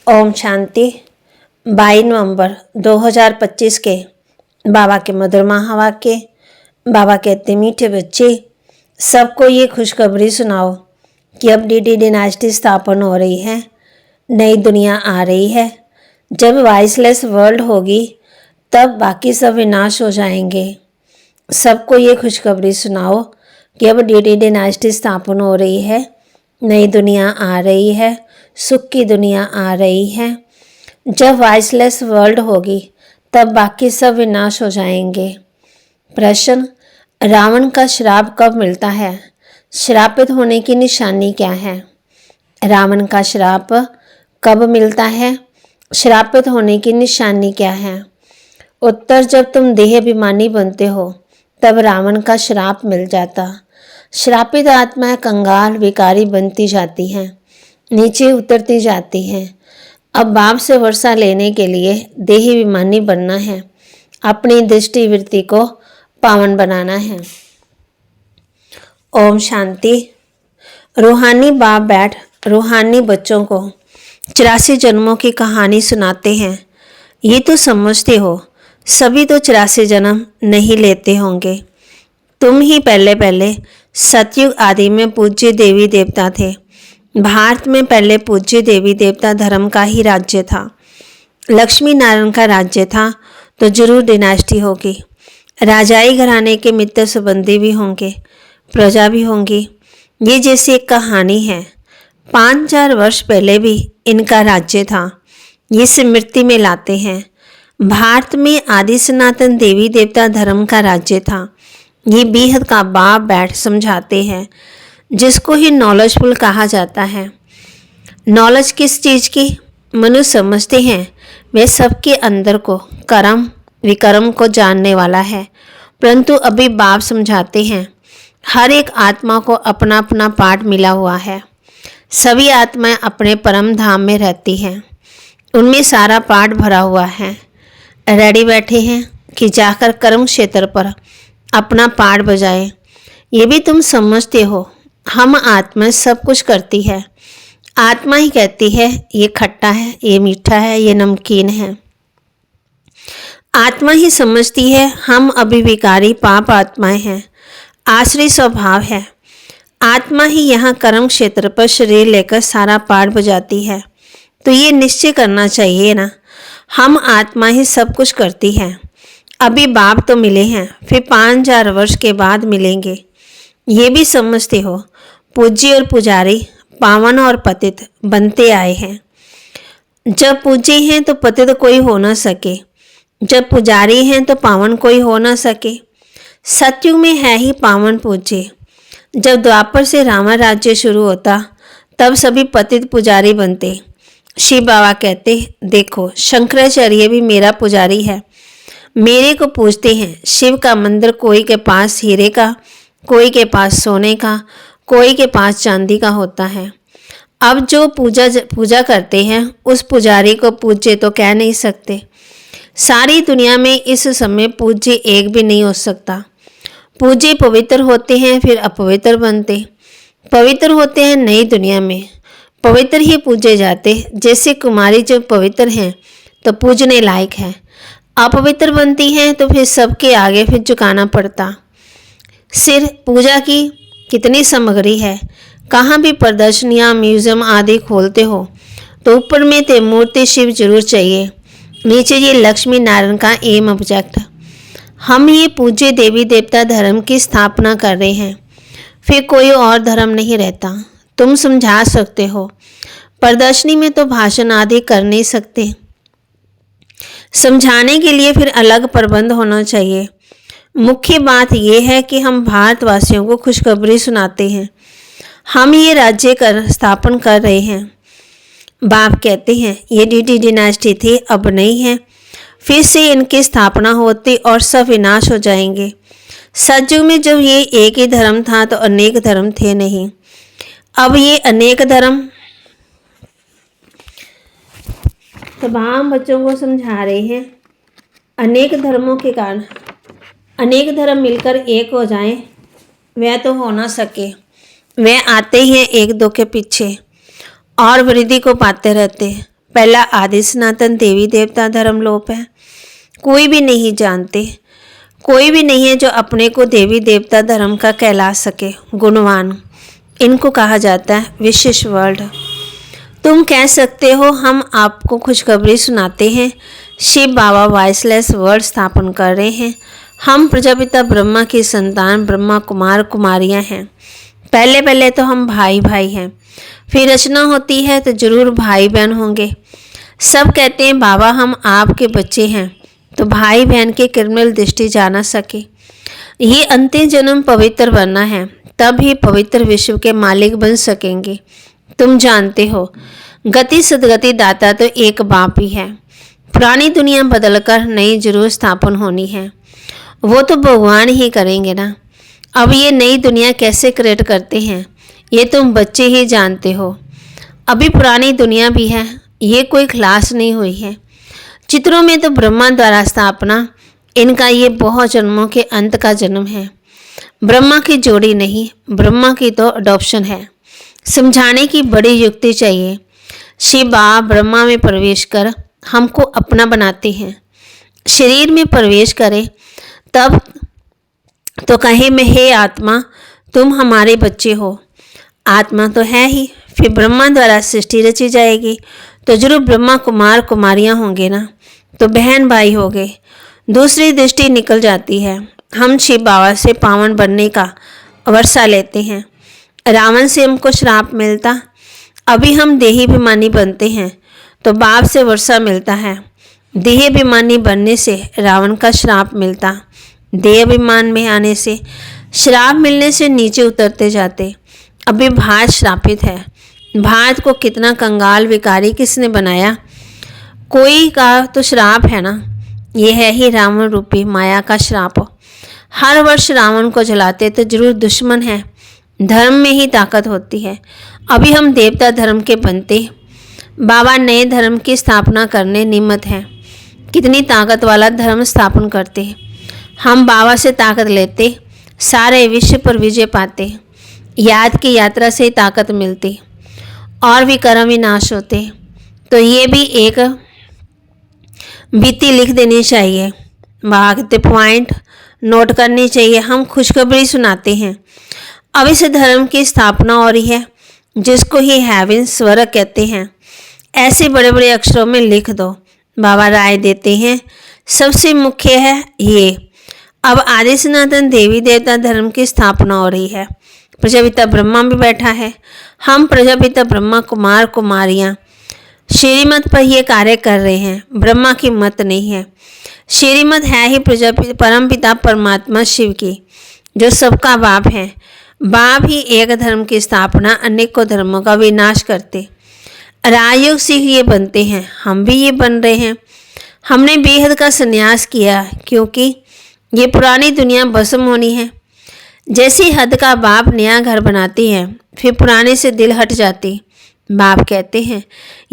ओम शांति। 22 नवंबर 2025 के बाबा के मधुर महावाक्य। बाबा कहते मीठे बच्चे, सबको ये खुशखबरी सुनाओ कि अब डीडी डिनास्टी स्थापन हो रही है, नई दुनिया आ रही है। जब वॉइसलेस वर्ल्ड होगी तब बाकी सब विनाश हो जाएंगे। सबको ये खुशखबरी सुनाओ कि अब डीडी डिनास्टी स्थापन हो रही है, नई दुनिया आ रही है, सुख की दुनिया आ रही है। जब वॉइसलेस वर्ल्ड होगी तब बाकी सब विनाश हो जाएंगे। प्रश्न, रावण का श्राप कब मिलता है? श्रापित होने की निशानी क्या है? रावण का श्राप कब मिलता है? श्रापित होने की निशानी क्या है? उत्तर, जब तुम देह अभिमानी बनते हो तब रावण का श्राप मिल जाता। श्रापित आत्माएं कंगाल विकारी बनती जाती हैं, नीचे उतरती जाती हैं। अब बाप से वर्षा लेने के लिए देही अभिमानी बनना है, अपनी दृष्टि वृत्ति को पावन बनाना है। ओम शांति। रूहानी बाप बैठ रूहानी बच्चों को 84 जन्मों की कहानी सुनाते हैं। ये तो समझते हो सभी तो 84 जन्म नहीं लेते होंगे। तुम ही पहले सतयुग आदि में पूज्य देवी देवता थे। भारत में पहले पूज्य देवी देवता धर्म का ही राज्य था। लक्ष्मी नारायण का राज्य था तो जरूर डिनास्टी होगी। राजाई घराने के मित्र संबंधी भी होंगे, प्रजा भी होंगी। ये जैसी एक कहानी है। 5000 वर्ष पहले भी इनका राज्य था। ये स्मृति में लाते हैं। भारत में आदि सनातन देवी देवता धर्म का राज्य था। ये बेहद का बाप बैठ समझाते हैं, जिसको ही नॉलेजफुल कहा जाता है। नॉलेज किस चीज़ की? मनुष्य समझते हैं वे सबके अंदर को कर्म विकर्म को जानने वाला है, परंतु अभी बाप समझाते हैं हर एक आत्मा को अपना अपना पाठ मिला हुआ है। सभी आत्माएं अपने परम धाम में रहती हैं, उनमें सारा पाठ भरा हुआ है। रेडी बैठे हैं कि जाकर कर्म क्षेत्र पर अपना पाठ बजाएं। ये भी तुम समझते हो हम आत्मा सब कुछ करती है। आत्मा ही कहती है ये खट्टा है, ये मीठा है, ये नमकीन है। आत्मा ही समझती है हम अभी विकारी पाप आत्माएं हैं, आश्रित स्वभाव है। आत्मा ही यहाँ कर्म क्षेत्र पर शरीर लेकर सारा पाठ बजाती है। तो ये निश्चय करना चाहिए ना, हम आत्मा ही सब कुछ करती है। अभी बाप तो मिले हैं, फिर 5000 वर्ष के बाद मिलेंगे। ये भी समझते हो पूज्य और पुजारी पावन और पतित बनते आए हैं। जब पूज्य हैं तो पतित कोई हो ना सके, जब पुजारी हैं तो पावन कोई हो ना सके। सतयुग में है ही पावन पूज्य। जब द्वापर से रावण राज्य शुरू होता तब सभी पतित पुजारी बनते। शिव बाबा कहते, देखो शंकराचार्य भी मेरा पुजारी है, मेरे को पूजते हैं। शिव का मंदिर कोई के पास हीरे का, कोई के पास सोने का, कोई के पास चांदी का होता है। अब जो पूजा करते हैं उस पुजारी को पूज्य तो कह नहीं सकते। सारी दुनिया में इस समय पूज्य एक भी नहीं हो सकता। पूज्य पवित्र होते हैं फिर अपवित्र बनते, पवित्र होते हैं नई दुनिया में, पवित्र ही पूजे जाते। जैसे कुमारी जब पवित्र हैं तो पूजने लायक है, अपवित्र बनती हैं तो फिर सबके आगे फिर झुकाना पड़ता। सिर पूजा की कितनी सामग्री है। कहाँ भी प्रदर्शनियाँ म्यूजियम आदि खोलते हो तो ऊपर में ते मूर्ति शिव जरूर चाहिए, नीचे ये लक्ष्मी नारायण का एम ऑब्जेक्ट। हम ये पूज्य देवी देवता धर्म की स्थापना कर रहे हैं, फिर कोई और धर्म नहीं रहता। तुम समझा सकते हो, प्रदर्शनी में तो भाषण आदि कर नहीं सकते। समझाने के लिए फिर अलग प्रबंध होना चाहिए। मुख्य बात यह है कि हम भारतवासियों को खुशखबरी सुनाते हैं। हम ये राज्य स्थापन कर रहे हैं। बाप कहते हैं ये डीडी डिनास्टी थी, अब नहीं है, फिर से इनकी स्थापना होती और सब विनाश हो जाएंगे। सतयुग में जब ये एक ही धर्म था तो अनेक धर्म थे नहीं। अब ये अनेक धर्म तमाम बच्चों को समझा रहे हैं। अनेक धर्मों के कारण अनेक धर्म मिलकर एक हो जाएं, वह तो हो ना सके। वह आते हैं एक दो के पीछे और वृद्धि को पाते रहते, पहला आदि सनातन देवी देवता धर्म लोप है। कोई भी नहीं जानते, कोई भी नहीं है जो अपने को देवी देवता धर्म का कहला सके। गुणवान, इनको कहा जाता है विशेष वर्ड। तुम कह सकते हो हम आपको खुशखबरी सुनाते हैं, शिव बाबा वॉइसलेस वर्ड स्थापन कर रहे हैं। हम प्रजापिता ब्रह्मा की संतान ब्रह्मा कुमार कुमारियां हैं। पहले पहले तो हम भाई भाई हैं, फिर रचना होती है तो जरूर भाई बहन होंगे। सब कहते हैं बाबा हम आपके बच्चे हैं, तो भाई बहन की क्रिमिनल दृष्टि जा ना सके। ये अंतिम जन्म पवित्र बनना है, तब ही पवित्र विश्व के मालिक बन सकेंगे। तुम जानते हो गति सदगति दाता तो एक बाप ही है। पुरानी दुनिया बदलकर नई जरूर स्थापन होनी है, वो तो भगवान ही करेंगे ना। अब ये नई दुनिया कैसे क्रिएट करते हैं ये तुम बच्चे ही जानते हो। अभी पुरानी दुनिया भी है, ये कोई क्लास नहीं हुई है। चित्रों में तो ब्रह्मा द्वारा स्थापना, इनका ये बहुत जन्मों के अंत का जन्म है। ब्रह्मा की जोड़ी नहीं, ब्रह्मा की तो अडॉप्शन है। समझाने की बड़ी युक्ति चाहिए। शिव बाबा ब्रह्मा में प्रवेश कर हमको अपना बनाते हैं। शरीर में प्रवेश करें तब तो कहे में हे आत्मा तुम हमारे बच्चे हो। आत्मा तो है ही, फिर ब्रह्मा द्वारा सृष्टि रची जाएगी तो जरूर ब्रह्मा कुमार कुमारियां होंगे ना, तो बहन भाई हो गए। दूसरी दृष्टि निकल जाती है। हम शिव बाबा से पावन बनने का वर्षा लेते हैं। रावण से हमको श्राप मिलता, अभी हम देहाभिमानी बनते हैं तो बाप से वर्षा मिलता है। देहाभिमानी बनने से रावण का श्राप मिलता, देहाभिमान में आने से श्राप मिलने से नीचे उतरते जाते। अभी भारत श्रापित है। भारत को कितना कंगाल विकारी किसने बनाया? कोई का तो श्राप है ना, ये है ही रावण रूपी माया का श्राप। हर वर्ष रावण को जलाते तो जरूर दुश्मन है। धर्म में ही ताकत होती है। अभी हम देवता धर्म के बनते, बाबा नए धर्म की स्थापना करने निमित्त हैं। कितनी ताकत वाला धर्म स्थापन करते, हम बाबा से ताकत लेते, सारे विश्व पर विजय पाते। याद की यात्रा से ताकत मिलती और भी कर्म विनाश होते। तो ये भी एक बीती लिख देनी चाहिए, बाकी पॉइंट नोट करनी चाहिए। हम खुशखबरी सुनाते हैं। अब इस धर्म की स्थापना हो रही है, जिसको ही हेवन स्वर्ग कहते हैं। ऐसे बड़े बड़े अक्षरों में लिख दो। बाबा राय देते हैं सबसे मुख्य है ये। अब आदि सनातन देवी देवता धर्म की स्थापना हो रही है। प्रजापिता ब्रह्मा भी बैठा है। हम प्रजापिता ब्रह्मा कुमार कुमारियां श्रीमत पर यह कार्य कर रहे हैं। ब्रह्मा की मत नहीं है, श्रीमत है ही प्रजापिता परमपिता परमात्मा शिव की, जो सबका बाप है। बाप ही एक धर्म की स्थापना, अनेकों धर्मों का विनाश करते। राजयोग सिख ये बनते हैं, हम भी ये बन रहे हैं। हमने बेहद का संन्यास किया क्योंकि ये पुरानी दुनिया भस्म होनी है। जैसी हद का बाप नया घर बनाती है, फिर पुराने से दिल हट जाती। बाप कहते हैं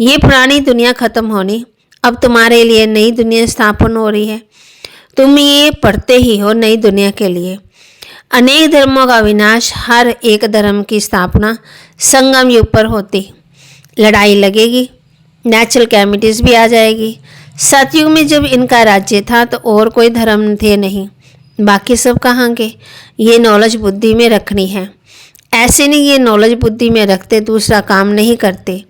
ये पुरानी दुनिया खत्म होनी, अब तुम्हारे लिए नई दुनिया स्थापन हो रही है। तुम ये पढ़ते ही हो नई दुनिया के लिए। अनेक धर्मों का विनाश, हर एक धर्म की स्थापना संगम युग पर होती। लड़ाई लगेगी, नेचुरल कैमिटीज भी आ जाएगी। सतयुग में जब इनका राज्य था तो और कोई धर्म थे नहीं, बाकी सब कहाँ के। ये नॉलेज बुद्धि में रखनी है। ऐसे नहीं ये नॉलेज बुद्धि में रखते दूसरा काम नहीं करते।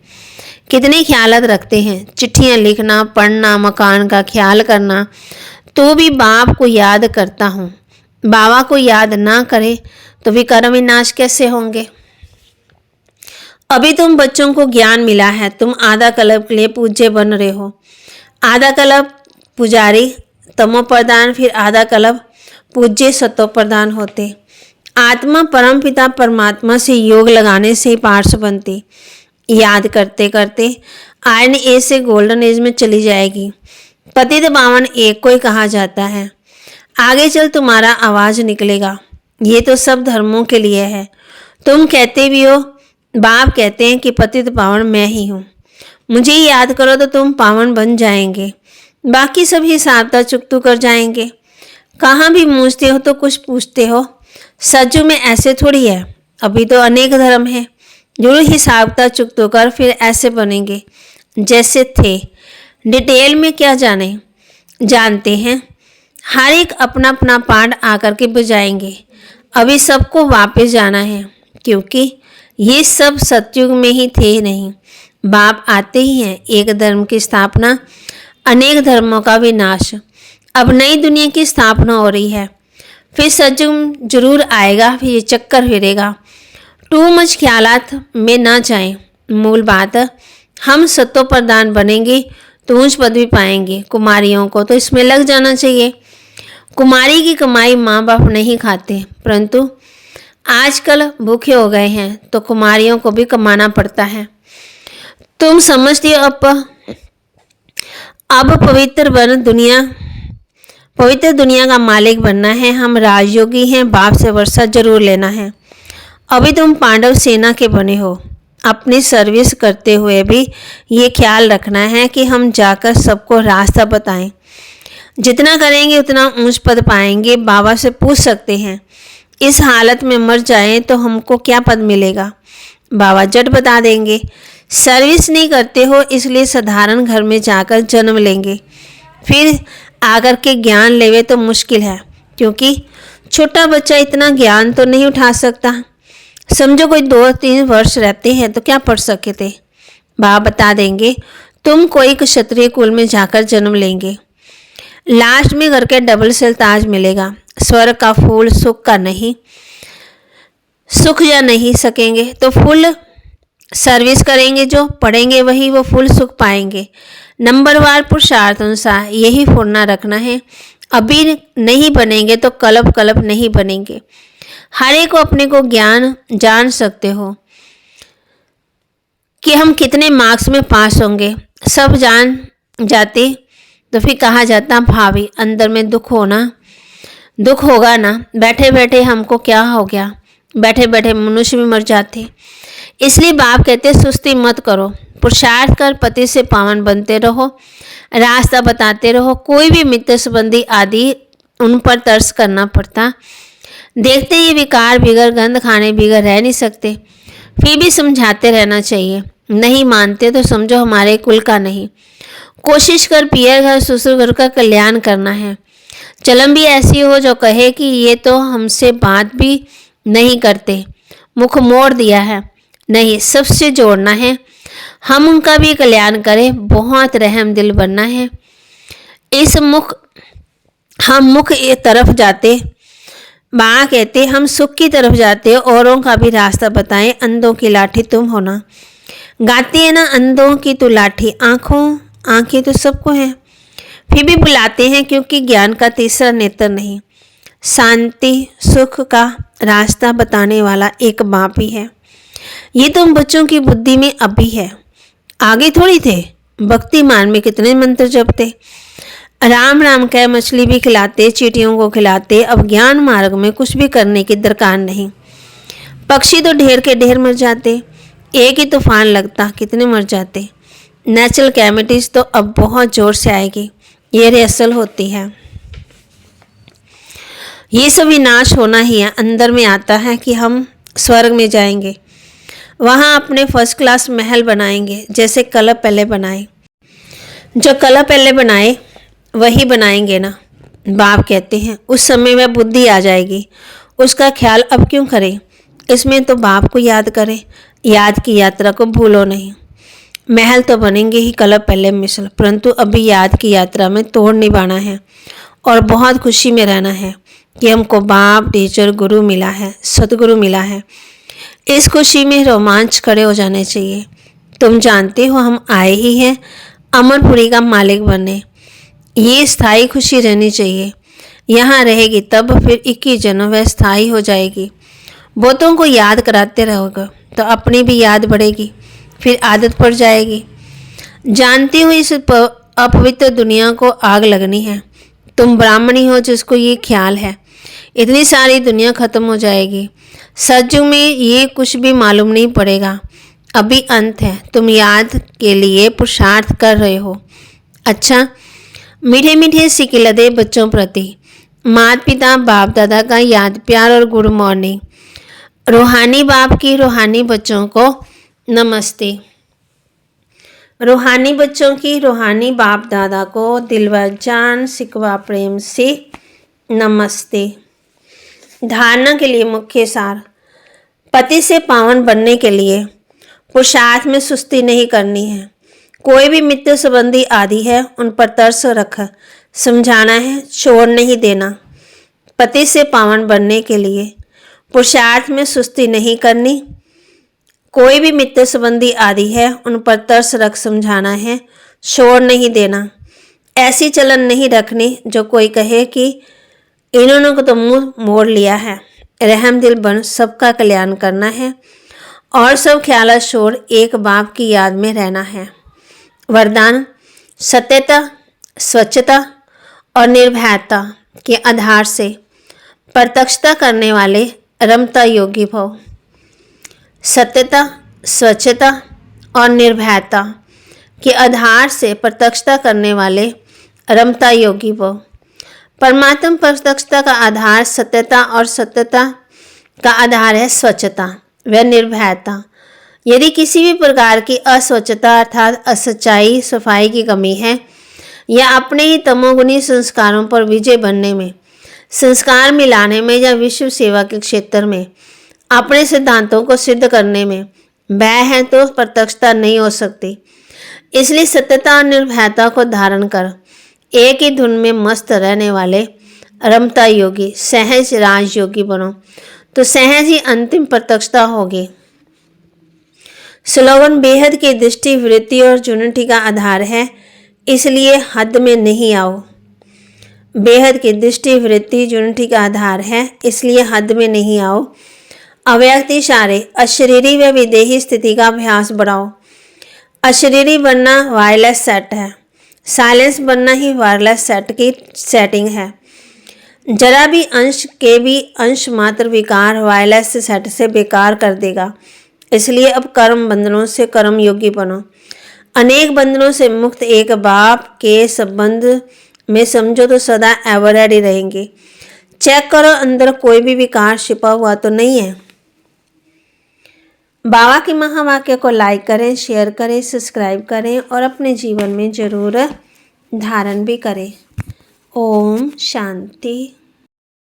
कितने ख्यालात रखते हैं, चिट्ठियाँ लिखना, पढ़ना, मकान का ख्याल करना, तो भी बाप को याद करता हूँ। बाबा को याद ना करे तो विकर्म विनाश कैसे होंगे। अभी तुम बच्चों को ज्ञान मिला है, तुम आधा कल्प के लिए पूज्य बन रहे हो। आधा कल्प पुजारी तमो प्रधान, फिर आधा कल्प पूज्य सतो प्रधान होते। आत्मा परम पिता परमात्मा से योग लगाने से ही पार्श्व बनती। याद करते करते आयरन एज से गोल्डन एज में चली जाएगी। पतित पावन एक को ही कहा जाता है। आगे चल तुम्हारा आवाज निकलेगा। ये तो सब धर्मों के लिए है। तुम कहते भी हो, बाप कहते हैं कि पतित पावन मैं ही हूँ, मुझे ही याद करो तो तुम पावन बन जाएंगे। बाकी सब हिसाब चुकतू कर जाएंगे। कहाँ भी पूछते हो तो कुछ पूछते हो। सज्जू में ऐसे थोड़ी है। अभी तो अनेक धर्म है, जो हिसाब चुकतू कर फिर ऐसे बनेंगे। जैसे थे। डिटेल में क्या जानते हैं। हर एक अपना अपना पार्ट आकर के बुझाएंगे। अभी सबको वापस जाना है, क्योंकि ये सब सतयुग में ही थे नहीं। बाप आते ही हैं, एक धर्म की स्थापना, अनेक धर्मों का विनाश। अब नई दुनिया की स्थापना हो रही है, फिर सतयुग जरूर आएगा, फिर ये चक्कर फिरेगा। टू मच ख्यालात में ना जाएं। मूल बात, हम सत्व प्रधान बनेंगे तो ऊंच पद भी पाएंगे। कुमारियों को तो इसमें लग जाना चाहिए। कुमारी की कमाई माँ बाप नहीं खाते, परंतु आजकल भूखे हो गए हैं तो कुमारियों को भी कमाना पड़ता है। तुम समझती हो अब पवित्र दुनिया का मालिक बनना है। हम राजयोगी हैं, बाप से वर्षा जरूर लेना है। अभी तुम पांडव सेना के बने हो। अपनी सर्विस करते हुए भी ये ख्याल रखना है कि हम जाकर सबको रास्ता बताएं। जितना करेंगे उतना ऊंच पद पाएंगे। बाबा से पूछ सकते हैं, इस हालत में मर जाएं तो हमको क्या पद मिलेगा? बाबा जट बता देंगे। सर्विस नहीं करते हो इसलिए साधारण घर में जाकर जन्म लेंगे, फिर आकर के ज्ञान लेवे तो मुश्किल है, क्योंकि छोटा बच्चा इतना ज्ञान तो नहीं उठा सकता। समझो कोई 2-3 वर्ष रहते हैं तो क्या पढ़ सके थे। बाबा बता देंगे, तुम कोई क्षत्रिय कुल में जाकर जन्म लेंगे। लास्ट में घर के डबल सेल ताज मिलेगा। स्वर्ग का फूल सुख या नहीं सकेंगे तो फुल सर्विस करेंगे। जो पढ़ेंगे वही वो फुल सुख पाएंगे। नंबरवार पुरुषार्थ अनुसार यही फुर्ना रखना है। अभी नहीं बनेंगे तो कल्प नहीं बनेंगे। हर एक को अपने को ज्ञान जान सकते हो कि हम कितने मार्क्स में पास होंगे। सब जान जाते तो फिर कहा जाता भावी अंदर में दुख होगा ना। बैठे बैठे हमको क्या हो गया, बैठे बैठे मनुष्य भी मर जाते। इसलिए बाप कहते सुस्ती मत करो, पुरुषार्थ कर पति से पावन बनते रहो, रास्ता बताते रहो। कोई भी मित्र संबंधी आदि उन पर तरस करना पड़ता। देखते ये विकार बिगड़ गंध खाने बिगड़ रह नहीं सकते, फिर भी समझाते रहना चाहिए। नहीं मानते तो समझो हमारे कुल का नहीं। कोशिश कर पियर घर ससुर घर का कल्याण करना है। चलम भी ऐसी हो जो कहे कि ये तो हमसे बात भी नहीं करते, मुख मोड़ दिया है। नहीं, सबसे जोड़ना है, हम उनका भी कल्याण करें। बहुत रहम दिल बनना है। हम मुख ये तरफ जाते, बाबा कहते हम सुख की तरफ जाते, औरों का भी रास्ता बताएं। अंधों की लाठी तुम होना। गाती है ना, अंधों की तो लाठी, आंखें तो सबको हैं, फिर भी बुलाते हैं क्योंकि ज्ञान का तीसरा नेत्र नहीं। शांति सुख का रास्ता बताने वाला एक बाप ही है। ये तुम बच्चों की बुद्धि में अभी है, आगे थोड़ी थे। भक्ति मान में कितने मंत्र जपते, राम राम कह मछली भी खिलाते, चींटियों को खिलाते। अब ज्ञान मार्ग में कुछ भी करने की दरकार नहीं। पक्षी तो ढेर के ढेर मर जाते, एक ही तूफान लगता कितने मर जाते। नेचुरल कैमिटीज तो अब बहुत जोर से आएगी, ये रिहर्सल होती है। ये सब विनाश होना ही है। अंदर में आता है कि हम स्वर्ग में जाएंगे, वहाँ अपने फर्स्ट क्लास महल बनाएंगे, जैसे कलह पहले बनाए। जो कलह पहले बनाए वही बनाएंगे ना। बाप कहते हैं उस समय वह बुद्धि आ जाएगी, उसका ख्याल अब क्यों करें। इसमें तो बाप को याद करें, याद की यात्रा को भूलो नहीं। महल तो बनेंगे ही कलह पहले मिसल, परंतु अभी याद की यात्रा में तोड़ निभाना है और बहुत खुशी में रहना है कि हमको बाप टीचर गुरु मिला है, सतगुरु मिला है। इस खुशी में रोमांच खड़े हो जाने चाहिए। तुम जानते हो हम आए ही हैं अमरपुरी का मालिक बनने। ये स्थायी खुशी रहनी चाहिए, यहाँ रहेगी तब फिर 21 जन्म वह स्थायी हो जाएगी। बहुतों को याद कराते रहोगे तो अपनी भी याद बढ़ेगी, फिर आदत पड़ जाएगी। जानती हूँ इस अपवित्र दुनिया को आग लगनी है। तुम ब्राह्मणी हो जिसको ये ख्याल है, इतनी सारी दुनिया खत्म हो जाएगी। सत्युग में ये कुछ भी मालूम नहीं पड़ेगा। अभी अंत है, तुम याद के लिए पुरुषार्थ कर रहे हो। अच्छा, मीठे मीठे सिकिलदे बच्चों प्रति माता पिता बाप दादा का याद प्यार और गुड मॉर्निंग। रूहानी बाप की रूहानी बच्चों को नमस्ते। रूहानी बच्चों की रूहानी बाप दादा को दिल व जान सिकवा प्रेम से नमस्ते। धारणा के लिए मुख्य सार। पति से पावन बनने के लिए पुरुषार्थ में सुस्ती नहीं करनी है। कोई भी मित्र संबंधी आदि है उन पर तरस रख समझाना है, छोड़ नहीं देना। पति से पावन बनने के लिए पुरुषार्थ में सुस्ती नहीं करनी। कोई भी मित्र संबंधी आदि है उन पर तरस रख समझाना है, छोड़ नहीं देना। ऐसी चलन नहीं रखनी जो कोई कहे कि इन्होंने को तो मुंह मोड़ लिया है। रहम दिल बन सबका कल्याण करना है और सब ख्याल छोड़ एक बाप की याद में रहना है। वरदान। सत्यता, स्वच्छता और निर्भयता के आधार से प्रत्यक्षता करने वाले रमता योगी भव। सत्यता, स्वच्छता और निर्भयता के आधार से प्रत्यक्षता करने वाले रमता योगी भव। परमात्मा प्रत्यक्षता का आधार सत्यता और सत्यता का आधार है स्वच्छता व निर्भयता। यदि किसी भी प्रकार की अस्वच्छता अर्थात असच्चाई, सफाई की कमी है या अपने ही तमोगुणी संस्कारों पर विजय बनने में, संस्कार मिलाने में या विश्व सेवा के क्षेत्र में अपने सिद्धांतों को सिद्ध करने में वह है तो प्रत्यक्षता नहीं हो सकती। इसलिए सत्यता और निर्भयता को धारण कर एक ही धुन में मस्त रहने वाले रमता योगी, सहज राजयोगी बनो तो सहज ही अंतिम प्रत्यक्षता होगी। स्लोगन। बेहद की दृष्टि, वृत्ति और यूनिटी का आधार है, इसलिए हद में नहीं आओ। बेहद की दृष्टि, वृत्ति, यूनिटी का आधार है, इसलिए हद में नहीं आओ। अव्यक्त इशारे, अशरीरी व विदेही स्थिति का अभ्यास बढ़ाओ। अशरीरी बनना वायरलेस सेट है, साइलेंस बनना ही वायरलेस सेट की सेटिंग है। जरा भी अंश के भी अंश मात्र विकार वायरलेस सेट से बेकार कर देगा। इसलिए अब कर्म बंधनों से कर्म योगी बनो। अनेक बंधनों से मुक्त एक बाप के संबंध में समझो तो सदा एवर रेडी रहेंगे। चेक करो अंदर कोई भी विकार छिपा हुआ तो नहीं है। बाबा के महावाक्य को लाइक करें, शेयर करें, सब्सक्राइब करें और अपने जीवन में जरूर धारण भी करें। ओम शांति।